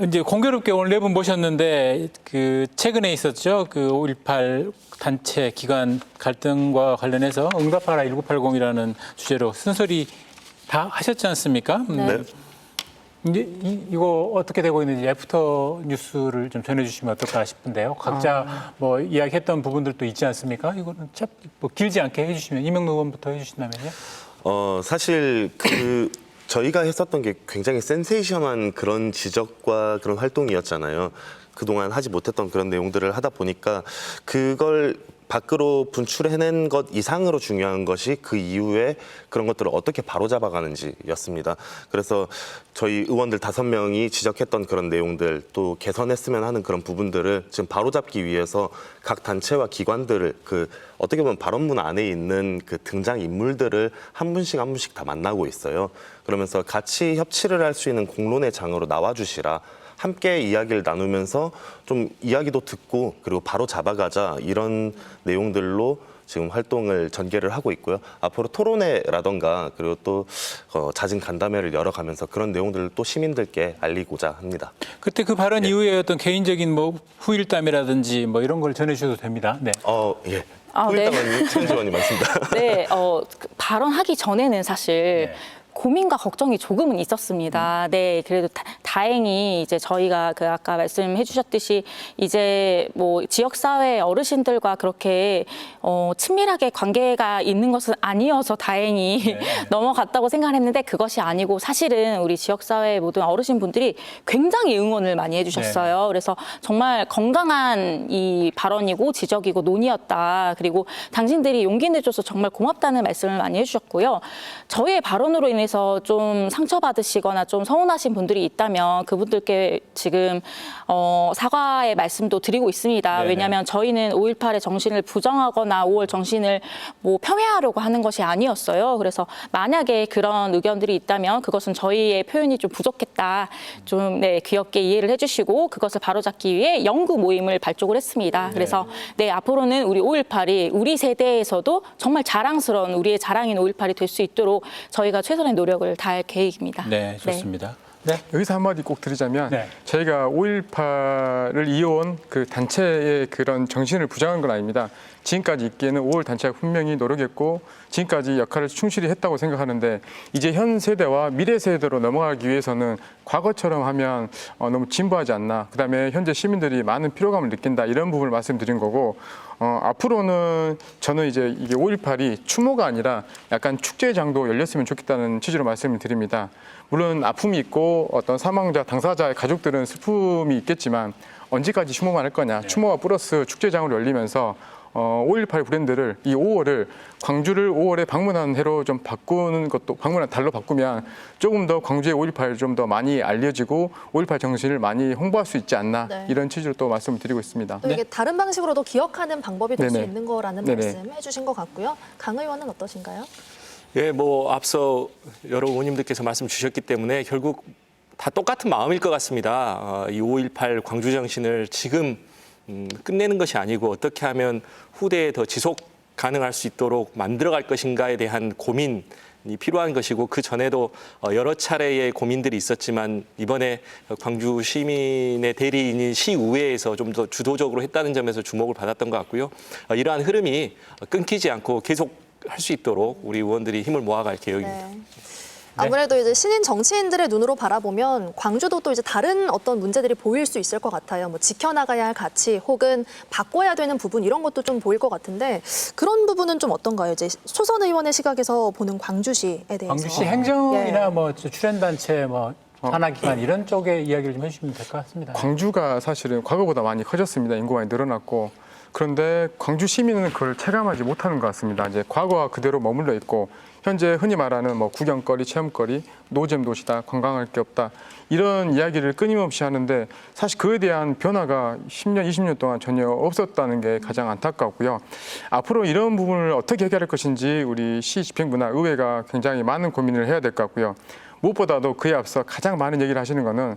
이제 공교롭게 오늘 네 분 모셨는데 그 최근에 있었죠. 그 5.18 단체 기관 갈등과 관련해서 응답하라 1980이라는 주제로 쓴소리 다 하셨지 않습니까? 네. 이제 이거 어떻게 되고 있는지 애프터 뉴스를 좀 전해주시면 어떨까 싶은데요. 각자 뭐 이야기했던 부분들도 있지 않습니까? 이거는 참 뭐 길지 않게 해주시면 이명록 의원부터 해주신다면요. 사실 저희가 했었던 게 굉장히 센세이션한 그런 지적과 그런 활동이었잖아요. 그동안 하지 못했던 그런 내용들을 하다 보니까 그걸 밖으로 분출해낸 것 이상으로 중요한 것이 그 이후에 그런 것들을 어떻게 바로잡아가는지였습니다. 그래서 저희 의원들 5명이 지적했던 그런 내용들 또 개선했으면 하는 그런 부분들을 지금 바로잡기 위해서 각 단체와 기관들을 어떻게 보면 발언문 안에 있는 그 등장 인물들을 한 분씩 다 만나고 있어요. 그러면서 같이 협치를 할 수 있는 공론의 장으로 나와주시라. 함께 이야기를 나누면서 좀 이야기도 듣고 그리고 바로 잡아가자 이런 내용들로 지금 활동을 전개를 하고 있고요. 앞으로 토론회라던가 그리고 또 잦은 간담회를 열어가면서 그런 내용들을 또 시민들께 알리고자 합니다. 그때 그 발언 이후에 어떤 개인적인 뭐 후일담이라든지 뭐 이런 걸 전해주셔도 됩니다. 네. 예. 네. 후일담은 최은지원이 맞습니다. 네, 발언하기 전에는 사실 네. 고민과 걱정이 조금은 있었습니다. 네, 그래도 다행히 이제 저희가 아까 말씀해 주셨듯이 이제 뭐 지역사회 어르신들과 그렇게 친밀하게 관계가 있는 것은 아니어서 다행히 넘어갔다고 생각했는데 그것이 아니고 사실은 우리 지역사회 모든 어르신분들이 굉장히 응원을 많이 해주셨어요. 그래서 정말 건강한 이 발언이고 지적이고 논의였다. 그리고 당신들이 용기 내줘서 정말 고맙다는 말씀을 많이 해주셨고요. 저희의 발언으로 인해서 좀 상처받으시거나 좀 서운하신 분들이 있다면 그분들께 지금 사과의 말씀도 드리고 있습니다. 네네. 왜냐하면 저희는 5.18의 정신을 부정하거나 5월 정신을 뭐 폄훼하려고 하는 것이 아니었어요. 그래서 만약에 그런 의견들이 있다면 그것은 저희의 표현이 좀 부족했다. 좀 귀엽게 이해를 해주시고 그것을 바로잡기 위해 연구 모임을 발족을 했습니다. 그래서 앞으로는 우리 5.18이 우리 세대에서도 정말 자랑스러운 우리의 자랑인 5.18이 될 수 있도록 저희가 최선의 노력을 다할 계획입니다. 네, 좋습니다. 네. 여기서 한마디 꼭 드리자면 네. 저희가 5.18을 이어온 그 단체의 그런 정신을 부정한 건 아닙니다. 지금까지 있기에는 5월 단체가 분명히 노력했고 지금까지 역할을 충실히 했다고 생각하는데 이제 현 세대와 미래 세대로 넘어가기 위해서는 과거처럼 하면 너무 진부하지 않나. 그다음에 현재 시민들이 많은 피로감을 느낀다. 이런 부분을 말씀드린 거고 앞으로는 저는 이제 이게 5.18이 추모가 아니라 약간 축제장도 열렸으면 좋겠다는 취지로 말씀을 드립니다. 물론 아픔이 있고 어떤 사망자, 당사자의 가족들은 슬픔이 있겠지만 언제까지 추모만 할 거냐. 추모와 플러스 축제장으로 열리면서 5.18 브랜드를 이 5월을 광주를 5월에 방문한 해로 좀 바꾸는 것도 방문한 달로 바꾸면 조금 더 광주의 5.18 좀 더 많이 알려지고 5.18 정신을 많이 홍보할 수 있지 않나 이런 취지로 또 말씀을 드리고 있습니다. 또 이게 다른 방식으로도 기억하는 방법이 될 수 네네. 있는 거라는 네네. 말씀 해주신 것 같고요. 강 의원은 어떠신가요? 예, 뭐 앞서 여러 의원님들께서 말씀 주셨기 때문에 결국 다 똑같은 마음일 것 같습니다. 이 5.18 광주 정신을 지금 끝내는 것이 아니고 어떻게 하면 후대에 더 지속 가능할 수 있도록 만들어갈 것인가에 대한 고민이 필요한 것이고 그 전에도 여러 차례의 고민들이 있었지만 이번에 광주 시민의 대리인인 시의회에서 좀 더 주도적으로 했다는 점에서 주목을 받았던 것 같고요. 이러한 흐름이 끊기지 않고 계속 할 수 있도록 우리 의원들이 힘을 모아갈 계획입니다. 네. 아무래도 이제 신인 정치인들의 눈으로 바라보면 광주도 또 이제 다른 어떤 문제들이 보일 수 있을 것 같아요. 뭐 지켜나가야 할 가치 혹은 바꿔야 되는 부분 이런 것도 좀 보일 것 같은데 그런 부분은 좀 어떤가요? 이제 초선 의원의 시각에서 보는 광주시에 대해서. 광주시 행정이나 뭐 출연단체 뭐 산하기관 이런 쪽의 이야기를 좀 해주시면 될 것 같습니다. 광주가 사실은 과거보다 많이 커졌습니다. 인구가 많이 늘어났고 그런데 광주 시민은 그걸 체감하지 못하는 것 같습니다. 이제 과거와 그대로 머물러 있고 현재 흔히 말하는 뭐 구경거리, 체험거리, 노잼 도시다, 관광할 게 없다 이런 이야기를 끊임없이 하는데 사실 그에 대한 변화가 10년, 20년 동안 전혀 없었다는 게 가장 안타깝고요. 앞으로 이런 부분을 어떻게 해결할 것인지 우리 시 집행부나 의회가 굉장히 많은 고민을 해야 될 것 같고요. 무엇보다도 그에 앞서 가장 많은 얘기를 하시는 거는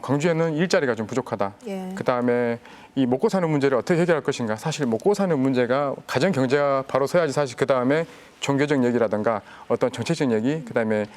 광주에는 일자리가 좀 부족하다. 예. 그다음에 이 먹고 사는 문제를 어떻게 해결할 것인가. 사실 먹고 사는 문제가 가정 경제가 바로 서야지 사실 그 다음에 종교적 얘기라든가 어떤 정책적 얘기, 그다음에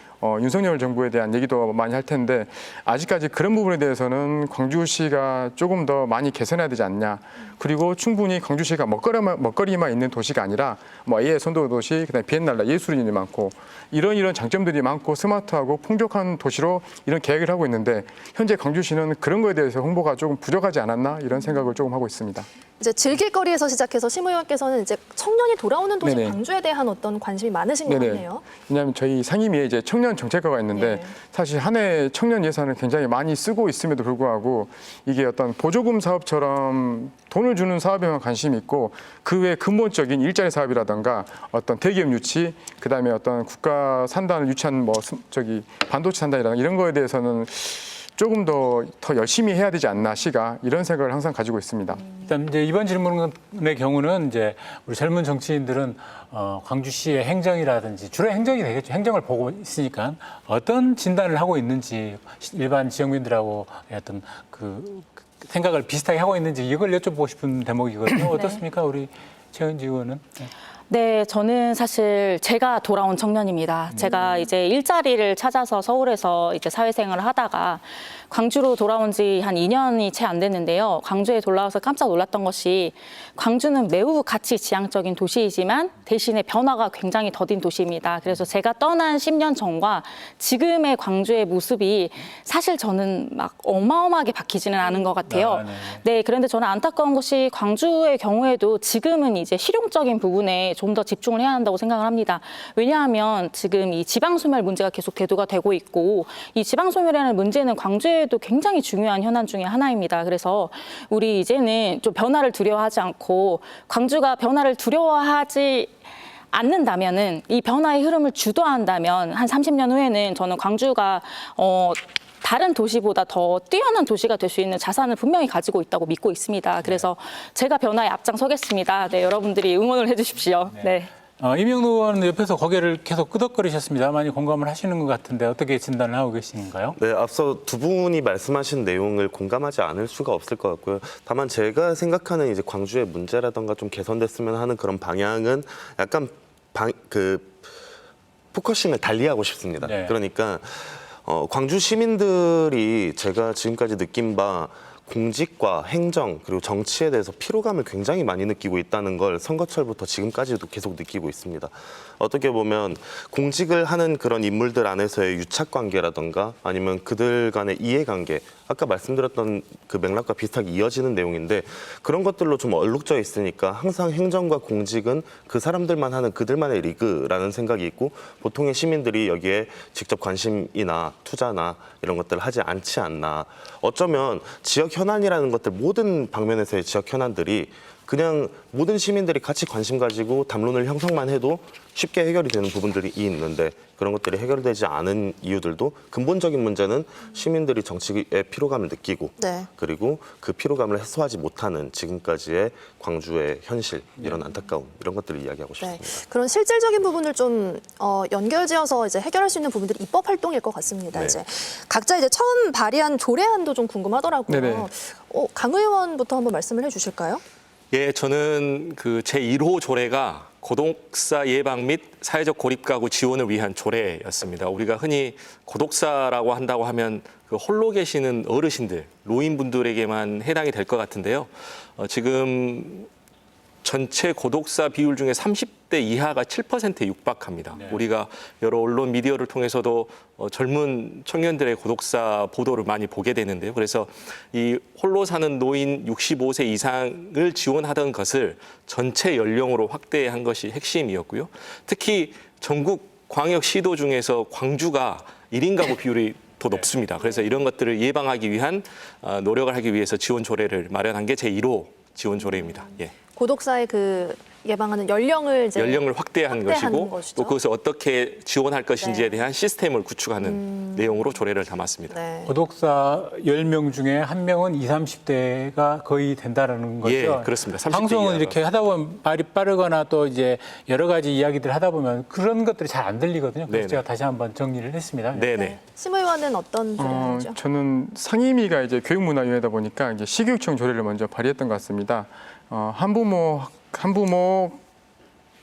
윤석열 정부에 대한 얘기도 많이 할 텐데 아직까지 그런 부분에 대해서는 광주시가 조금 더 많이 개선해야 되지 않냐. 그리고 충분히 광주시가 먹거리만 있는 도시가 아니라 뭐 AI 선도 도시, 그다음에 비엔날레 예술인이 많고 이런 장점들이 많고 스마트하고 풍족한 도시로 이런 계획을 하고 있는데 현재 광주시는 그런 거에 대해서 홍보가 조금 부족하지 않았나 이런 생각을 조금 하고 있습니다. 이제 즐길거리에서 시작해서 심 의원께서는 이제 청년이 돌아오는 도시 네네. 광주에 대한 어떤 관심이 많으신 것 같네요. 왜냐하면 저희 상임위에 이제 청년 정책과가 있는데 네. 사실 한 해 청년 예산을 굉장히 많이 쓰고 있음에도 불구하고 이게 어떤 보조금 사업처럼 돈을 주는 사업에만 관심이 있고 그 외 근본적인 일자리 사업이라든가 어떤 대기업 유치, 그다음에 어떤 국가 산단을 유치한 반도체 산단이라든가 이런 거에 대해서는 조금 더 열심히 해야 되지 않나 시가 이런 생각을 항상 가지고 있습니다. 일단 이제 이번 질문의 경우는 이제 우리 젊은 정치인들은 광주시의 행정이라든지 주로 행정이 되겠죠. 행정을 보고 있으니까 어떤 진단을 하고 있는지 일반 지역민들하고 어떤 그 생각을 비슷하게 하고 있는지 이걸 여쭤보고 싶은 대목이거든요. 어떻습니까, 우리 최은지 의원은? 네, 저는 사실 제가 돌아온 청년입니다. 제가 이제 일자리를 찾아서 서울에서 이제 사회생활을 하다가 광주로 돌아온 지 한 2년이 채 안 됐는데요. 광주에 돌아와서 깜짝 놀랐던 것이 광주는 매우 가치 지향적인 도시이지만 대신에 변화가 굉장히 더딘 도시입니다. 그래서 제가 떠난 10년 전과 지금의 광주의 모습이 사실 저는 막 어마어마하게 바뀌지는 않은 것 같아요. 네, 그런데 저는 안타까운 것이 광주의 경우에도 지금은 이제 실용적인 부분에 좀 더 집중을 해야 한다고 생각을 합니다. 왜냐하면 지금 이 지방소멸 문제가 계속 대두가 되고 있고 이 지방소멸이라는 문제는 광주에도 굉장히 중요한 현안 중에 하나입니다. 그래서 우리 이제는 좀 변화를 두려워하지 않고 광주가 변화를 두려워하지 않는다면은 이 변화의 흐름을 주도한다면 한 30년 후에는 저는 광주가 다른 도시보다 더 뛰어난 도시가 될 수 있는 자산을 분명히 가지고 있다고 믿고 있습니다. 그래서 제가 변화에 앞장서겠습니다. 네, 여러분들이 응원을 해주십시오. 네. 이명노 의원은 옆에서 고개를 계속 끄덕거리셨습니다. 많이 공감을 하시는 것 같은데 어떻게 진단을 하고 계신가요? 네, 앞서 두 분이 말씀하신 내용을 공감하지 않을 수가 없을 것 같고요. 다만 제가 생각하는 이제 광주의 문제라던가 좀 개선됐으면 하는 그런 방향은 약간 포커싱을 달리하고 싶습니다. 네. 그러니까 광주 시민들이 제가 지금까지 느낀 바 공직과 행정 그리고 정치에 대해서 피로감을 굉장히 많이 느끼고 있다는 걸 선거철부터 지금까지도 계속 느끼고 있습니다. 어떻게 보면 공직을 하는 그런 인물들 안에서의 유착관계라던가 아니면 그들 간의 이해관계, 아까 말씀드렸던 그 맥락과 비슷하게 이어지는 내용인데 그런 것들로 좀 얼룩져 있으니까 항상 행정과 공직은 그 사람들만 하는 그들만의 리그라는 생각이 있고 보통의 시민들이 여기에 직접 관심이나 투자나 이런 것들을 하지 않지 않나. 어쩌면 지역 현안이라는 것들 모든 방면에서의 지역 현안들이 그냥 모든 시민들이 같이 관심 가지고 담론을 형성만 해도 쉽게 해결이 되는 부분들이 있는데 그런 것들이 해결되지 않은 이유들도 근본적인 문제는 시민들이 정치의 피로감을 느끼고 네. 그리고 그 피로감을 해소하지 못하는 지금까지의 광주의 현실 이런 안타까움 이런 것들을 이야기하고 싶습니다. 네. 그런 실질적인 부분을 좀 연결지어서 이제 해결할 수 있는 부분들이 입법 활동일 것 같습니다. 네. 이제 각자 이제 처음 발의한 조례안도 좀 궁금하더라고요. 네네. 강 의원부터 한번 말씀을 해주실까요? 예, 저는 그 제1호 조례가 고독사 예방 및 사회적 고립가구 지원을 위한 조례였습니다. 우리가 흔히 고독사라고 한다고 하면 그 홀로 계시는 어르신들, 노인분들에게만 해당이 될 것 같은데요. 지금 전체 고독사 비율 중에 30대 이하가 7%에 육박합니다. 네. 우리가 여러 언론 미디어를 통해서도 젊은 청년들의 고독사 보도를 많이 보게 되는데요. 그래서 이 홀로 사는 노인 65세 이상을 지원하던 것을 전체 연령으로 확대한 것이 핵심이었고요. 특히 전국 광역 시도 중에서 광주가 1인 가구 비율이 더 높습니다. 그래서 이런 것들을 예방하기 위한 노력을 하기 위해서 지원 조례를 마련한 게 제1호 지원 조례입니다. 예. 고독사의 그 예방하는 연령을 이제 연령을 확대한 것이고 것이죠. 또 그것을 어떻게 지원할 것인지에 대한 시스템을 구축하는 내용으로 조례를 담았습니다. 네. 고독사 10명 중에 1명은 20, 30대가 거의 된다라는 거죠. 예, 그렇습니다. 30대 방송은 이하가. 이렇게 하다 보면 말이 빠르거나 또 이제 여러 가지 이야기들 하다 보면 그런 것들이 잘 안 들리거든요. 그래서 네네. 제가 다시 한번 정리를 했습니다. 네네. 네. 심 의원은 어떤 조례죠? 저는 상임위가 이제 교육문화위원회다 보니까 이제 시교육청 조례를 먼저 발의했던 것 같습니다. 한부모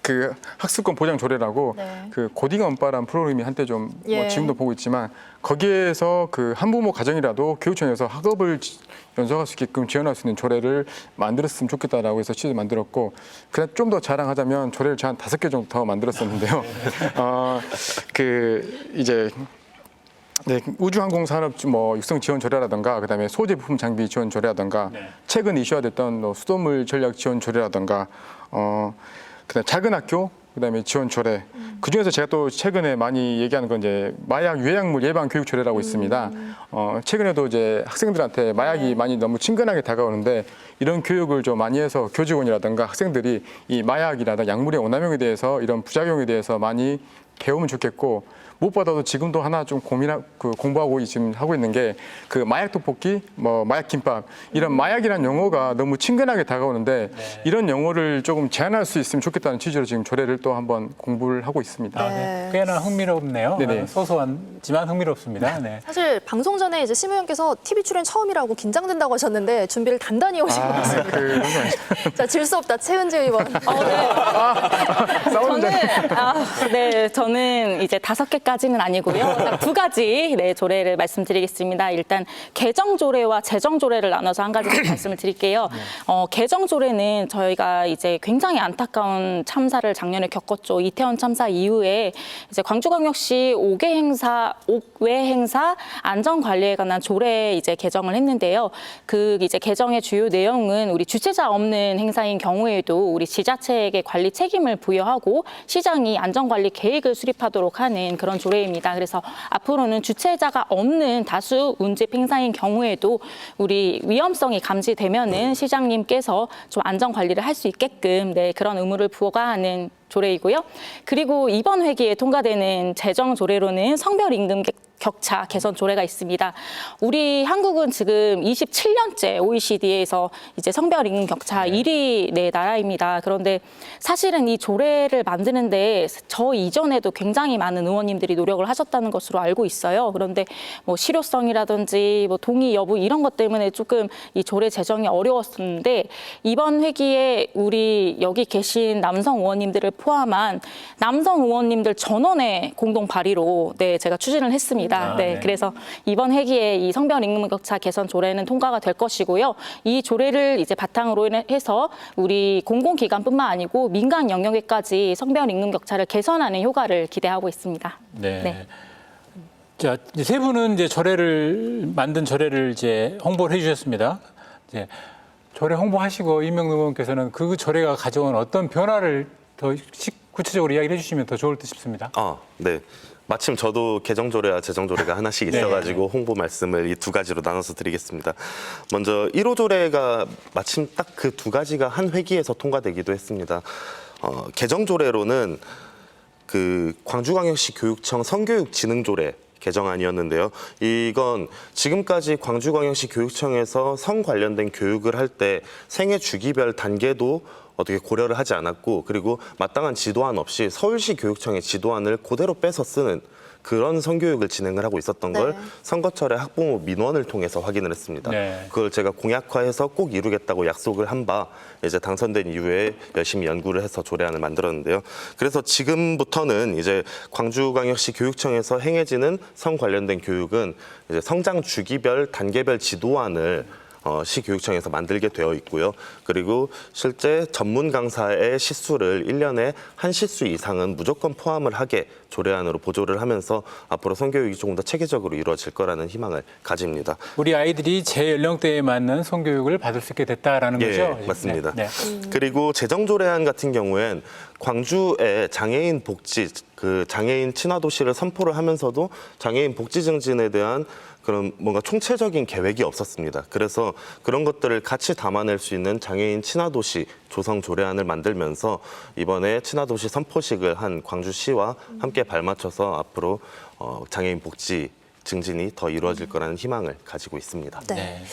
그 학습권 보장 조례라고 네. 그 고딩 언빠란 프로그램이 한때 좀 예. 뭐 지금도 보고 있지만 거기에서 그 한부모 가정이라도 교육청에서 학업을 연수할 수 있게끔 지원할 수 있는 조례를 만들었으면 좋겠다라고 해서 취지 만들었고 그냥 좀 더 자랑하자면 조례를 한 5개 정도 더 만들었었는데요. 그 이제 네, 우주항공산업 뭐 육성 지원 조례라든가 그다음에 소재 부품 장비 지원 조례라든가 최근 이슈화됐던 뭐 수돗물 전략 지원 조례라든가 그다음에 작은 학교 그다음에 지원 조례 그 중에서 제가 또 최근에 많이 얘기하는 건 이제 마약 유해약물 예방 교육 조례라고 있습니다. 최근에도 이제 학생들한테 마약이 많이 너무 친근하게 다가오는데 이런 교육을 좀 많이 해서 교직원이라든가 학생들이 이 마약이라든가 약물의 오남용에 대해서 이런 부작용에 대해서 많이 배우면 좋겠고 무엇보다도 지금도 하나 좀 공부하고 지금 하고 있는 게 그 마약 떡볶이, 뭐 마약 김밥 이런 마약이란 용어가 너무 친근하게 다가오는데 이런 용어를 조금 제한할 수 있으면 좋겠다는 취지로 지금 조례를 또 한번 공부를 하고 있습니다. 아, 네. 꽤나 흥미롭네요. 네네. 소소하지만 흥미롭습니다. 네. 사실 방송 전에 이제 심 의원께서 TV 출연 처음이라고 긴장된다고 하셨는데 준비를 단단히 오신 것 같습니다. 그런 거 아니죠. 자, 질 수 없다 최은지 의원. 싸우는 저는 이제 5개까지는 아니고요. 딱 2가지 조례를 말씀드리겠습니다. 일단 개정 조례와 재정 조례를 나눠서 한 가지 말씀을 드릴게요. 개정 조례는 저희가 이제 굉장히 안타까운 참사를 작년에 겪었죠. 이태원 참사 이후에 이제 광주광역시 5회 행사 안전 관리에 관한 조례 이제 개정을 했는데요. 그 이제 개정의 주요 내용은 우리 주최자 없는 행사인 경우에도 우리 지자체에게 관리 책임을 부여하고 시장이 안전 관리 계획을 수립하도록 하는 그런 조례입니다. 그래서 앞으로는 주최자가 없는 다수 운집 행사인 경우에도 우리 위험성이 감지되면은 시장님께서 좀 안전 관리를 할 수 있게끔 그런 의무를 부과하는 조례이고요. 그리고 이번 회기에 통과되는 재정 조례로는 성별 임금 격차 개선 조례가 있습니다. 우리 한국은 지금 27년째 OECD에서 이제 성별 임금 격차 1위 나라입니다. 그런데 사실은 이 조례를 만드는데 저 이전에도 굉장히 많은 의원님들이 노력을 하셨다는 것으로 알고 있어요. 그런데 뭐 실효성이라든지 뭐 동의 여부 이런 것 때문에 조금 이 조례 제정이 어려웠었는데 이번 회기에 우리 여기 계신 남성 의원님들을 포함한 남성 의원님들 전원의 공동 발의로 제가 추진을 했습니다. 네. 그래서 이번 회기에 이 성별 임금 격차 개선 조례는 통과가 될 것이고요. 이 조례를 이제 바탕으로 해서 우리 공공기관뿐만 아니고 민간 영역에까지 성별 임금 격차를 개선하는 효과를 기대하고 있습니다. 네. 자, 이제 세 분은 이제 만든 조례를 이제 홍보를 해주셨습니다. 이제 조례 홍보하시고 이명노 의원께서는 그 조례가 가져온 어떤 변화를 더 구체적으로 이야기를 해주시면 더 좋을 듯 싶습니다. 네. 마침 저도 개정 조례와 재정 조례가 하나씩 있어가지고 홍보 말씀을 이 2가지로 나눠서 드리겠습니다. 먼저 1호 조례가 마침 딱 그 2가지가 한 회기에서 통과되기도 했습니다. 개정 조례로는 그 광주광역시 교육청 성교육진흥조례 개정안이었는데요. 이건 지금까지 광주광역시 교육청에서 성 관련된 교육을 할 때 생애 주기별 단계도 어떻게 고려를 하지 않았고 그리고 마땅한 지도안 없이 서울시 교육청의 지도안을 그대로 빼서 쓰는 그런 성교육을 진행을 하고 있었던 걸 선거철에 학부모 민원을 통해서 확인을 했습니다. 그걸 제가 공약화해서 꼭 이루겠다고 약속을 한 바 이제 당선된 이후에 열심히 연구를 해서 조례안을 만들었는데요. 그래서 지금부터는 이제 광주광역시 교육청에서 행해지는 성 관련된 교육은 이제 성장 주기별 단계별 지도안을 시교육청에서 만들게 되어 있고요. 그리고 실제 전문 강사의 시수를 1년에 한 시수 이상은 무조건 포함을 하게 조례안으로 보조를 하면서 앞으로 성교육이 조금 더 체계적으로 이루어질 거라는 희망을 가집니다. 우리 아이들이 제 연령대에 맞는 성교육을 받을 수 있게 됐다라는 거죠? 맞습니다. 그리고 재정 조례안 같은 경우엔 광주의 장애인 복지 그 장애인 친화 도시를 선포를 하면서도 장애인 복지 증진에 대한 그런 뭔가 총체적인 계획이 없었습니다. 그래서 그런 것들을 같이 담아낼 수 있는 장애인 친화 도시 조성 조례안을 만들면서 이번에 친화 도시 선포식을 한 광주시와 함께 발맞춰서 앞으로 장애인 복지 증진이 더 이루어질 거라는 희망을 가지고 있습니다. 네.